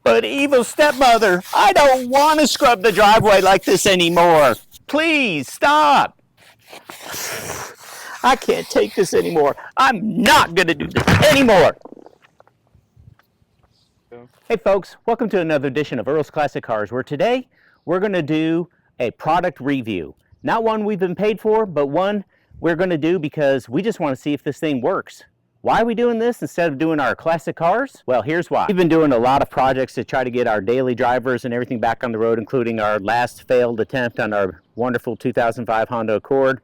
But evil stepmother, I don't want to scrub the driveway like this anymore. Please stop. I can't take this anymore. I'm not going to do this anymore. Hey folks, welcome to another edition of Earle's Classic Cars, where today we're going to do a product review. Not one we've been paid for, but one we're going to do because we just want to see if this thing works. Why are we doing this instead of doing our classic cars? Well, here's why. We've been doing a lot of projects to try to get our daily drivers and everything back on the road, including our last failed attempt on our wonderful 2005 Honda Accord.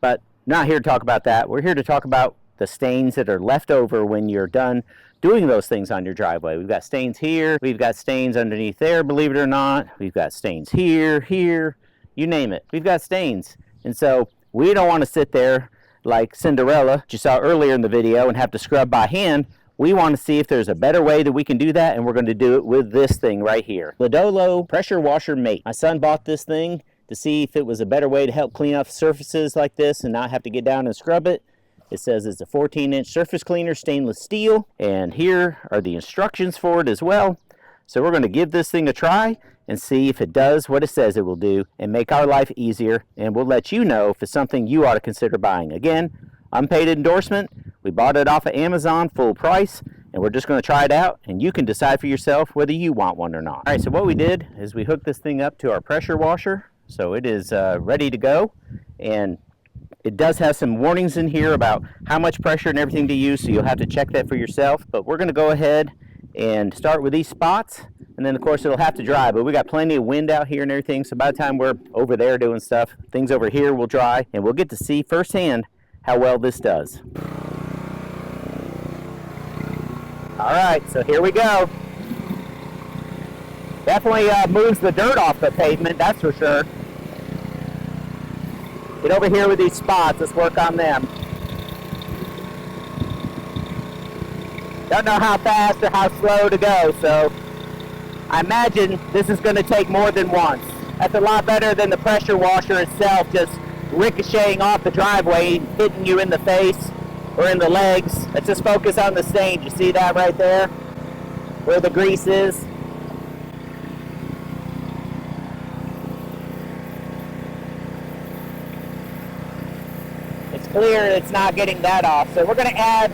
But not here to talk about that. We're here to talk about the stains that are left over when you're done doing those things on your driveway. We've got stains here, we've got stains underneath there, believe it or not. We've got stains here, you name it. We've got stains. And so we don't want to sit there like Cinderella, that you saw earlier in the video, and have to scrub by hand. We want to see if there's a better way that we can do that, and we're going to do it with this thing right here. Lidodola Pressure Washer Mate. My son bought this thing to see if it was a better way to help clean up surfaces like this and not have to get down and scrub it. It says it's a 14-inch surface cleaner, stainless steel, and here are the instructions for it as well. So we're going to give this thing a try and see if it does what it says it will do and make our life easier, and we'll let you know if it's something you ought to consider buying. Again, unpaid endorsement. We bought it off of Amazon full price, and we're just going to try it out, and you can decide for yourself whether you want one or not. All right, so what we did is we hooked this thing up to our pressure washer, so it is ready to go, and it does have some warnings in here about how much pressure and everything to use, so you'll have to check that for yourself. But we're going to go ahead and start with these spots, and then of course it'll have to dry, but we got plenty of wind out here and everything, so by the time we're over there doing stuff, things over here will dry, and we'll get to see firsthand how well this does. Alright, so here we go. Definitely moves the dirt off the pavement, that's for sure. Get over here with these spots, let's work on them. Don't know how fast or how slow to go, so I imagine this is going to take more than once. That's a lot better than the pressure washer itself just ricocheting off the driveway, hitting you in the face or in the legs. Let's just focus on the stain. You see that right there? Where the grease is? It's clear it's not getting that off, so we're going to add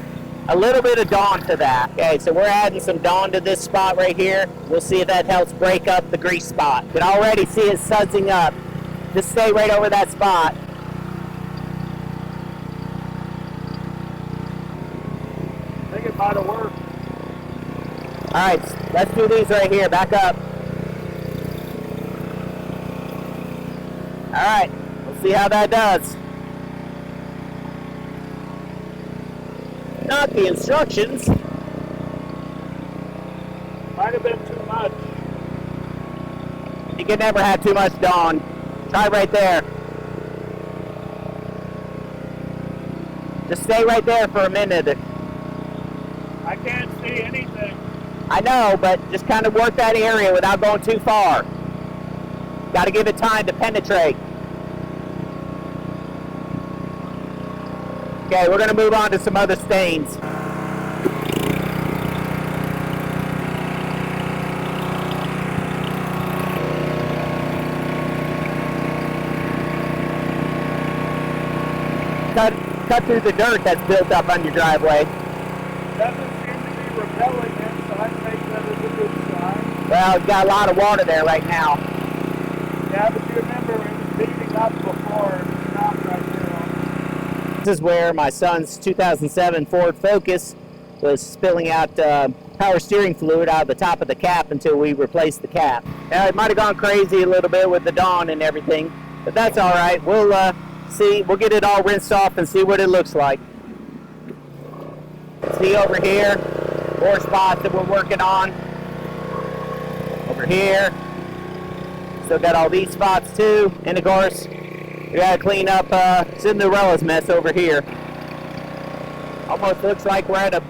a little bit of Dawn to that. Okay, so we're adding some Dawn to this spot right here. We'll see if that helps break up the grease spot. You can already see it sudsing up. Just stay right over that spot. I think it might have worked. Alright, let's do these right here. Back up. Alright, we'll see how that does. Not the instructions. Might have been too much. You can never have too much Dawn. Try right there. Just stay right there for a minute. I can't see anything. I know, but just kind of work that area without going too far. Got to give it time to penetrate. Okay, we're going to move on to some other stains. Cut through the dirt that's built up on your driveway. Doesn't seem to be repelling it, so I think that is a good sign. Well, it's got a lot of water there right now. Yeah, but you remember it was beating up before and it's not right now. This is where my son's 2007 Ford Focus was spilling out power steering fluid out of the top of the cap until we replaced the cap. Now, it might have gone crazy a little bit with the Dawn and everything, but that's all right. We'll see. We'll get it all rinsed off and see what it looks like. See over here, more spots that we're working on. Over here. Still got all these spots too, and of course, we gotta clean up Cinderella's mess over here. Almost looks like we're at a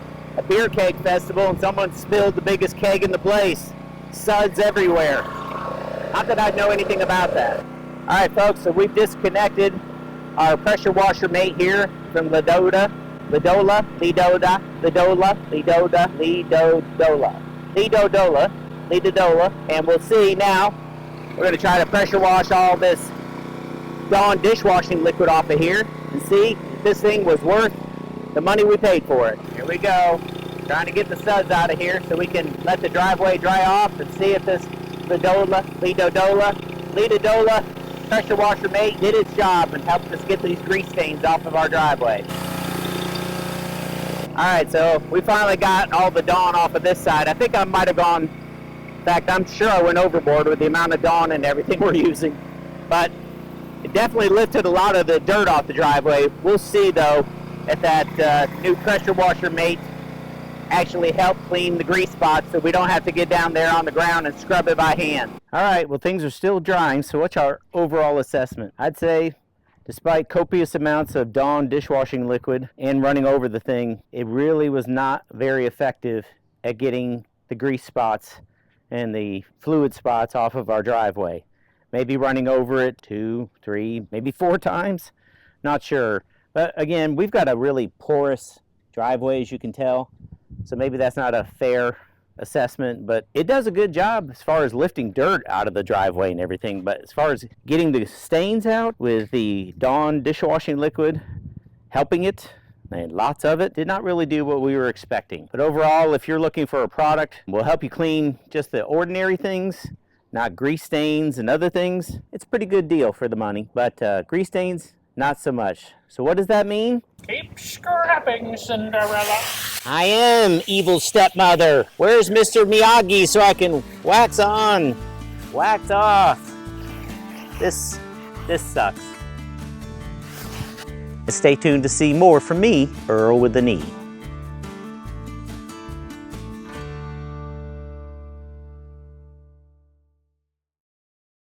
beer keg festival and someone spilled the biggest keg in the place. Suds everywhere. Not that I know anything about that. Alright folks, so we've disconnected our pressure washer mate here from Lidodola. Lidodola, and we'll see now. We're going to try to pressure wash all this Dawn dishwashing liquid off of here and see if this thing was worth the money we paid for it. Here we go. Trying to get the suds out of here so we can let the driveway dry off and see if this Lidodola pressure washer mate did its job and helped us get these grease stains off of our driveway. Alright, so we finally got all the Dawn off of this side. I think I might have gone, in fact, I'm sure I went overboard with the amount of Dawn and everything we're using. But it definitely lifted a lot of the dirt off the driveway. We'll see, though, if that new pressure washer mate actually helped clean the grease spots so we don't have to get down there on the ground and scrub it by hand. Alright, well, things are still drying, so what's our overall assessment? I'd say, despite copious amounts of Dawn dishwashing liquid and running over the thing, it really was not very effective at getting the grease spots and the fluid spots off of our driveway. Maybe running over it 2, 3, maybe 4 times, not sure. But again, we've got a really porous driveway, as you can tell, so maybe that's not a fair assessment, but it does a good job as far as lifting dirt out of the driveway and everything. But as far as getting the stains out with the Dawn dishwashing liquid, helping it, and lots of it, did not really do what we were expecting. But overall, if you're looking for a product will help you clean just the ordinary things, not grease stains and other things, it's a pretty good deal for the money. But grease stains, not so much. So what does that mean? Keep scrapping, Cinderella. I am evil stepmother. Where's Mr. Miyagi so I can wax on, wax off? This sucks. Stay tuned to see more from me, Earle with an E.